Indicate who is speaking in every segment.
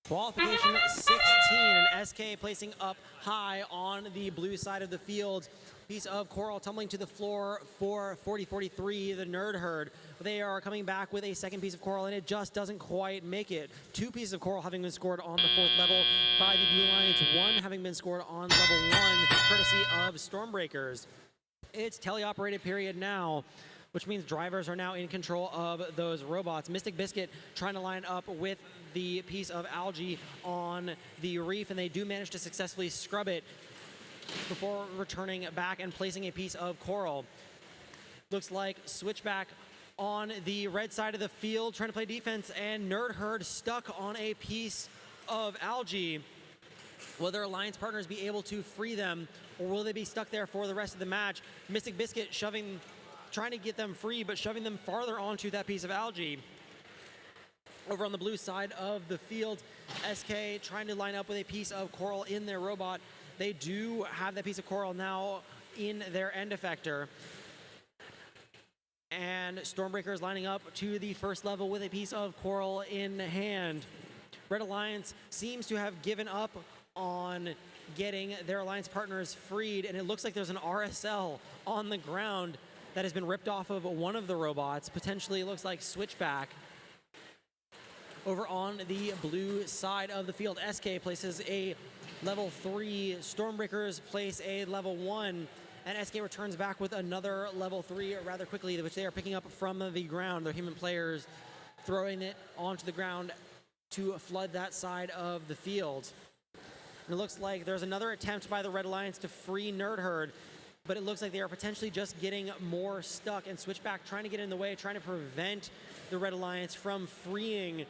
Speaker 1: Qualification 16, and SK placing up high on the blue side of the field. Piece of coral tumbling to the floor for 40-43, the Nerd Herd. They are coming back with a second piece of coral, and it just doesn't quite make it. Two pieces of coral having been scored on the fourth level by the Blue Lions, one having been scored on level 1, courtesy of Stormbreakers. It's teleoperated period now, which means drivers are now in control of those robots. Mystic Biscuit trying to line up with the piece of algae on the reef, and they do manage to successfully scrub it before returning back and placing a piece of coral. Looks like Switchback on the red side of the field trying to play defense, and Nerd Herd stuck on a piece of algae. Will their alliance partners be able to free them, or will they be stuck there for the rest of the match? Mystic Biscuit trying to get them free, but shoving them farther onto that piece of algae. Over on the blue side of the field, SK trying to line up with a piece of coral in their robot. They do have that piece of coral now in their end effector. And Stormbreakers lining up to the first level with a piece of coral in hand. Red Alliance seems to have given up on getting their alliance partners freed, and it looks like there's an RSL on the ground that has been ripped off of one of the robots. Potentially it looks like Switchback. Over on the blue side of the field, SK places a level 3, Stormbreakers place a level 1, and SK returns back with another level 3 rather quickly, which they are picking up from the ground. Their human players throwing it onto the ground to flood that side of the field. And it looks like there's another attempt by the Red Alliance to free Nerd Herd, but it looks like they are potentially just getting more stuck, and Switchback trying to get in the way, trying to prevent the Red Alliance from freeing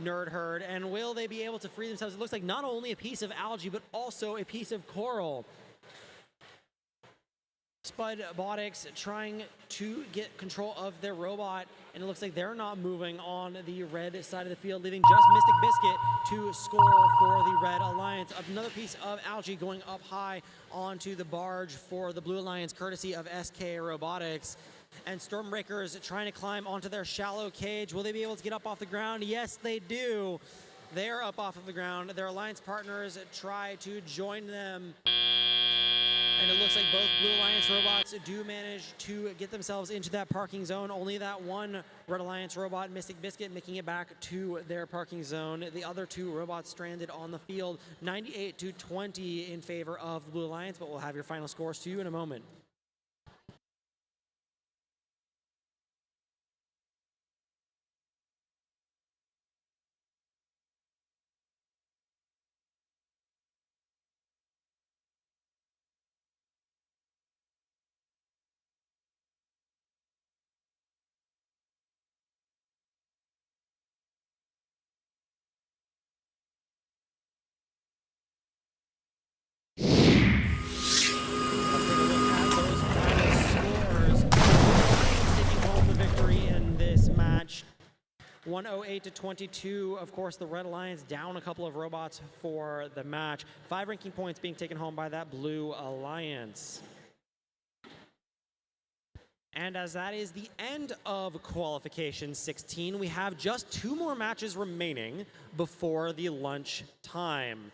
Speaker 1: Nerd Herd. And will they be able to free themselves? It looks like not only a piece of algae, but also a piece of coral. Spud Botics trying to get control of their robot, and it looks like they're not moving on the red side of the field, leaving just Mystic Biscuit to score for the Red Alliance. Another piece of algae going up high onto the barge for the Blue Alliance, courtesy of SK Robotics. And Stormbreakers trying to climb onto their shallow cage. Will they be able to get up off the ground? Yes, they do. They're up off of the ground. Their alliance partners try to join them. And it looks like both Blue Alliance robots do manage to get themselves into that parking zone. Only that one Red Alliance robot, Mystic Biscuit, making it back to their parking zone. The other two robots stranded on the field, 98-20 in favor of the Blue Alliance, but we'll have your final scores to you in a moment. Taking home the victory in this match, 108-22. Of course, the Red Alliance down a couple of robots for the match. 5 ranking points being taken home by that Blue Alliance. And as that is the end of qualification 16, we have just 2 more matches remaining before the lunch time.